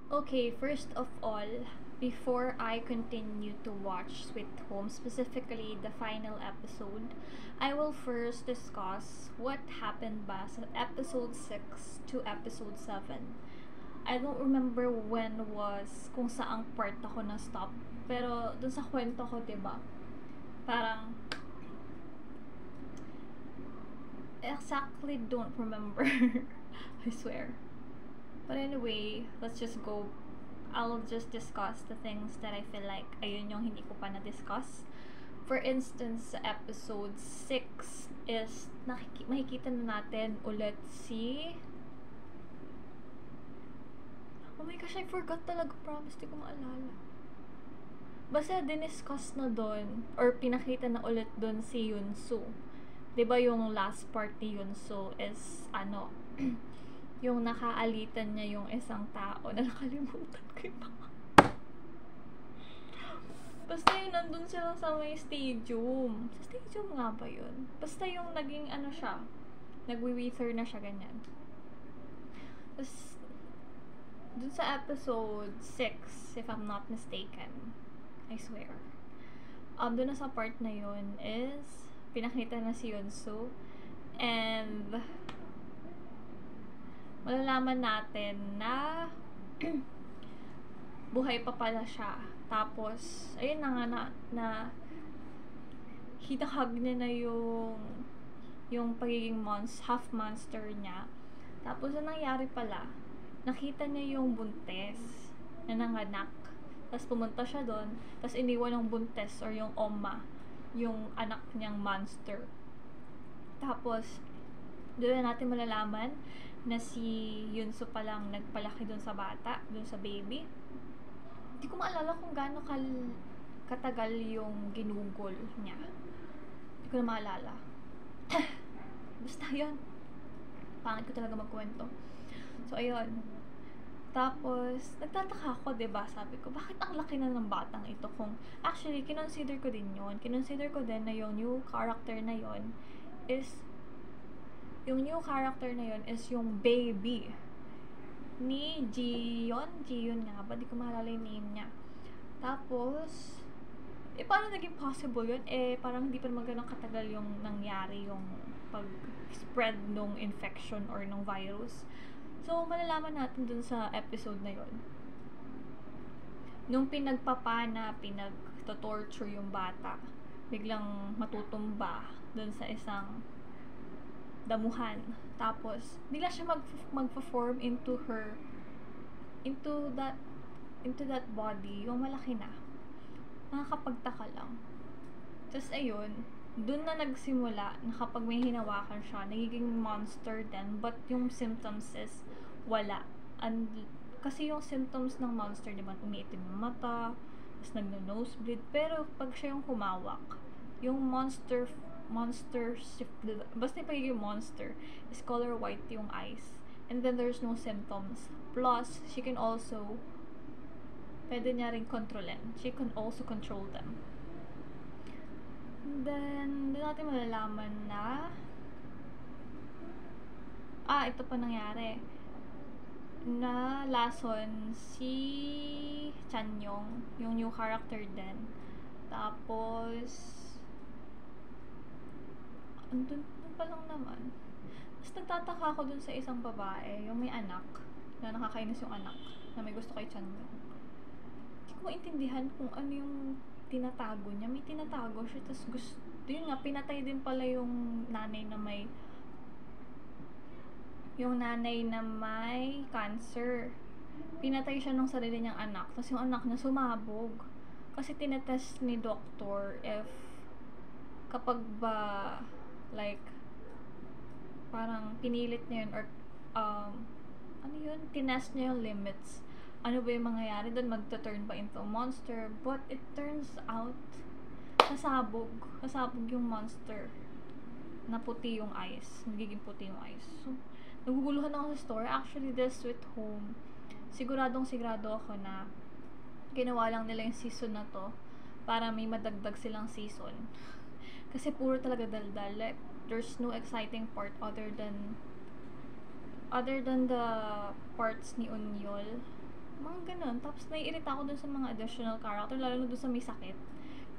Okay, first of all, before I continue to watch Sweet Home, specifically the final episode, I will first discuss what happened ba sa episode 6 to episode 7. I don't remember when was, kung saang part ako na stop. Pero dun sa kwento ko, 'di ba? Parang exactly don't remember. I swear. But anyway, let's just go. I'll just discuss the things that I feel like ayun yung hindi ko pa na-discuss. For instance, sa episode 6 is makikita na natin ulit si... Oh my gosh, I forgot talaga. Promise, di ko maalala. Basta diniscuss na doon or pinakita na ulit doon si Yunsu. 'Di ba yung last part ni Yunsu is ano, yung nakaalitan niya yung isang tao na nakalimutan ko yung basta yung nandun sila sa may stadium. Sa stadium nga ba yun? Basta yung naging ano siya, nagwi-wither na siya ganyan. Tapos, dun sa episode 6, if I'm not mistaken, I swear, dun na sa part na yun is, pinakita na si Yunsu, and malalaman natin na buhay pa pala siya. Tapos, ayun na nga na hinahag niya na yung pagiging half monster niya. Tapos, ang nangyari pala, nakita niya yung buntes na nanganak. Tapos, pumunta siya doon. Tapos, iniwan ng buntes or yung oma, yung anak niyang monster. Tapos, doon na natin malalaman na si Yunsu palang nagpalaki doon sa bata, doon sa baby. Hindi ko maalala kung gaano katagal yung ginugol niya. Hindi ko na maalala. Basta yun. Pangit ko talaga magkwento. So, ayun. Tapos, nagtataka ako, diba? Sabi ko, bakit ang laki na ng batang ito? Kung, actually, kinonsider ko din yun. Kinonsider ko din na yung new character na yun is yung baby ni Jiyeon nga ba? Di ko maalala yung name niya. Tapos, paano naging possible yun? Parang hindi pa naman ganun katagal yung nangyari yung pag-spread nung infection or nung virus. So, malalaman natin dun sa episode na yun. Nung pinagpapana, pinag-torture yung bata, biglang matutumba dun sa isang damuhan. Tapos, bigla siya mag-form into that body, yung malaki na. Nakakapagtaka lang. Tapos, ayun, dun na nagsimula na kapag may hinawakan siya, nagiging monster din, but yung symptoms is wala. Kasi yung symptoms ng monster, diba, umiitim yung mata, tapos nagno-nosebleed, pero pag siya yung humawak, yung monster basta yung pagiging monster is color white yung eyes, and then there's no symptoms, plus she can also pwede niya rin kontrolin, she can also control them. And then doon natin malalaman na ito pa nangyari na lason si Chanyong, yung new character din. Tapos andun pa lang naman. Tapos nagtataka ako dun sa isang babae, yung may anak, na nakakainis yung anak, na may gusto kay Chanyeong. Hindi ko maintindihan kung ano yung tinatago niya. May tinatago siya, tapos yun nga, pinatay din pala yung nanay na may cancer. Pinatay siya ng sarili niyang anak, tapos yung anak niya sumabog. Kasi tinetest ni doktor if kapag ba like parang pinilit niya yun or tinest niya yung limits, ano ba yung mangyayari doon, magta-turn ba into a monster, but it turns out kasabog yung monster, na puti yung eyes, magiging puti yung eyes. So, naguguluhan ako sa story. Actually, this Sweet Home, siguro ako na ginawa lang nila yung season na to para may madagdag silang season. Kasi puro talaga daldal. Like, there's no exciting part other than the parts ni Unyol Mga ganun. Tapos naiirita ako dun sa mga additional character, lalo na dun sa may sakit.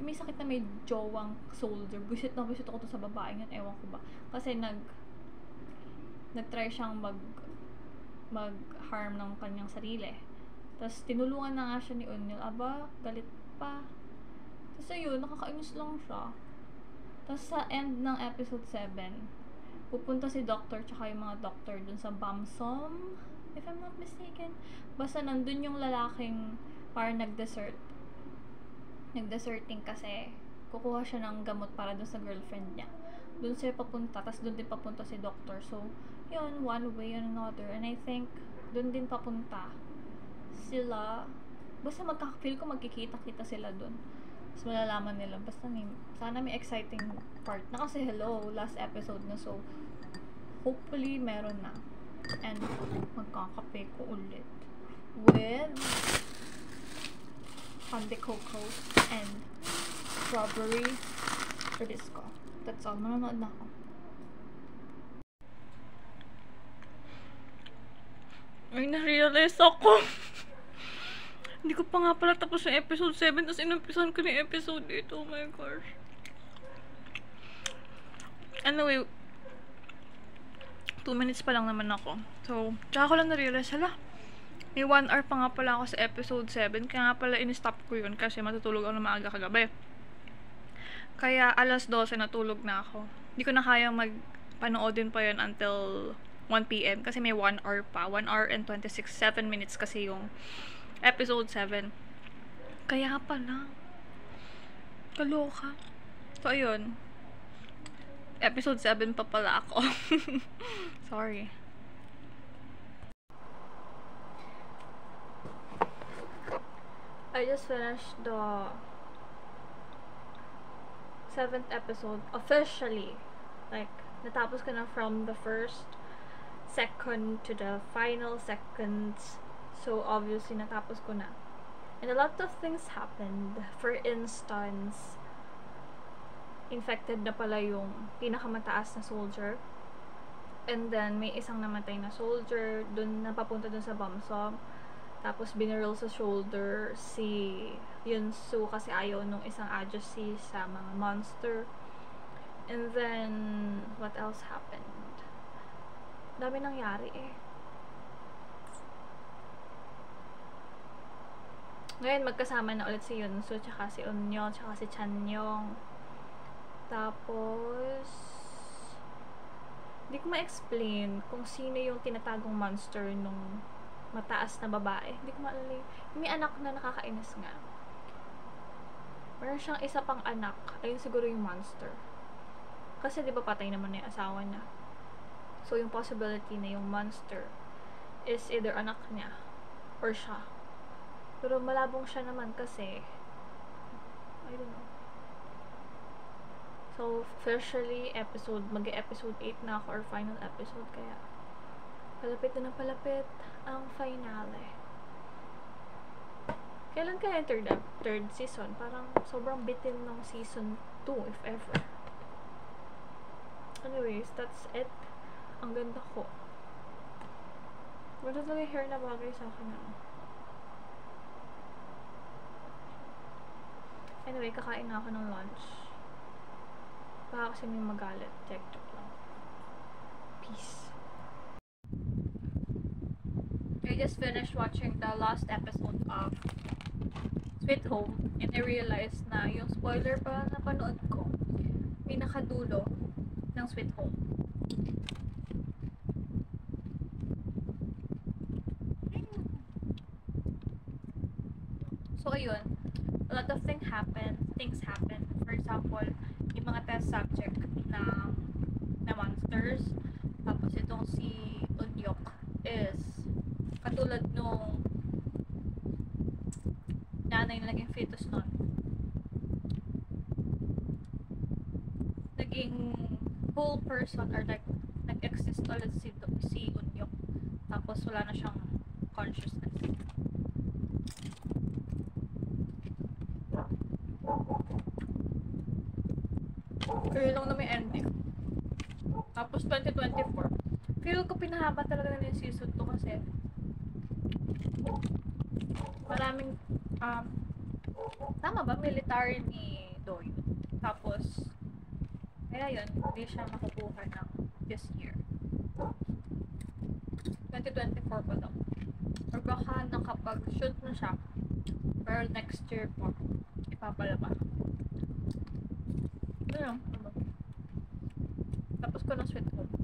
Yung may sakit na may jowang soldier. Busit na busit ako dun sa babaeng yun, ewan ko ba. Kasi nag-try siyang mag-harm ng kanyang sarili. Tapos tinulungan na nga siya ni O'Neill. Aba, galit pa. Tapos ayun, nakakainis lang siya. Tapos sa end ng episode 7, pupunta si Doctor tsaka yung mga doctor dun sa Bamsom, if I'm not mistaken. Basta nandun yung lalaking parang nag-deserting kasi kukuha siya ng gamot para dun sa girlfriend niya. Dun siya papunta, tas dun din papunta si Doctor. So, yun, one way or another. And I think, dun din papunta sila. Basta feel ko magkikita-kita sila dun. Tapos malalaman nila. Basta sana may exciting part na kasi hello, last episode na. So, hopefully meron na. And magkakape ko ulit with Pande Coco and strawberry Ribisco. That's all. Manonood na ako. Ay, na-realize ako. Hindi ko pa nga pala tapos yung episode 7, tapos inumpisan ko yung episode 8. Oh my gosh. Anyway, 2 minutes pa lang naman ako. So, tsaka ko lang na-realize, hala, may 1 hour pa nga pala ako sa episode 7. Kaya nga pala in-stop ko yun kasi matutulog ako na maaga kagabi. Kaya alas 12 natulog na ako. Hindi ko na kaya magpanoodin pa yun until 1 p.m. Kasi may 1 hour pa. 1 hour and 7 minutes kasi yung episode 7. Kaya pala. Kaloka. So, ayun. Episode 7 pa pala ako. Sorry. I just finished the 7th episode officially. Like, natapos ko na from the first, second to the final seconds. So, obviously, natapos ko na. And a lot of things happened. For instance, infected na pala yung pinakamataas na soldier. And then, may isang namatay na soldier dun napapunta dun sa Bamsom. Tapos, binaril sa shoulder si Yunsu kasi ayaw nung isang agency sa mga monster. And then, what else happened? Dami nangyari eh. Ngayon, magkasama na ulit si Yunsu, tsaka si Eunyo, tsaka si Chanyong. Tapos, hindi ko ma-explain kung sino yung tinatagong monster nung mataas na babae. Hindi ko maalala. May anak na nakakainis nga. Meron siyang isa pang anak. Ayun siguro yung monster. Kasi di ba patay naman na yung asawa niya. So, yung possibility na yung monster is either anak niya or siya. Pero malabong siya naman kasi I don't know. So, officially, mag-episode 8 na ako or final episode. Kaya, palapit na palapit ang finale. Kailan kaya yung third season? Parang sobrang bitin ng season 2, if ever. Anyways, that's it. Ang ganda ko. Wala talaga yung hair na bagay sa akin na. Anyway, kakain na ako ng lunch. Baka kasi may magalit. Check lang. Peace. I just finished watching the last episode of Sweet Home and I realized na yung spoiler pa napanood ko pinakadulo ng Sweet Home. So ayun, a lot of things happen. For example, yung mga test subject na monsters. Tapos itong si Unyok is katulad nung nanay na naging fetus nun. Naging whole person or like nag-exist ulit si Unyok. Tapos wala na siyang consciousness. Pero lang na may ending. Tapos 2024. Feel ko pinahaba talaga na yung season 2 kasi maraming, tama ba? Military ni Doyle. Tapos, kaya yun, hindi siya makukuha ng this year. 2024 pa daw. Or baka nakapag-shoot na siya, pero next year po, ipapalabas. Ano lang, ano ba? Tapos ko ng Sweet Home.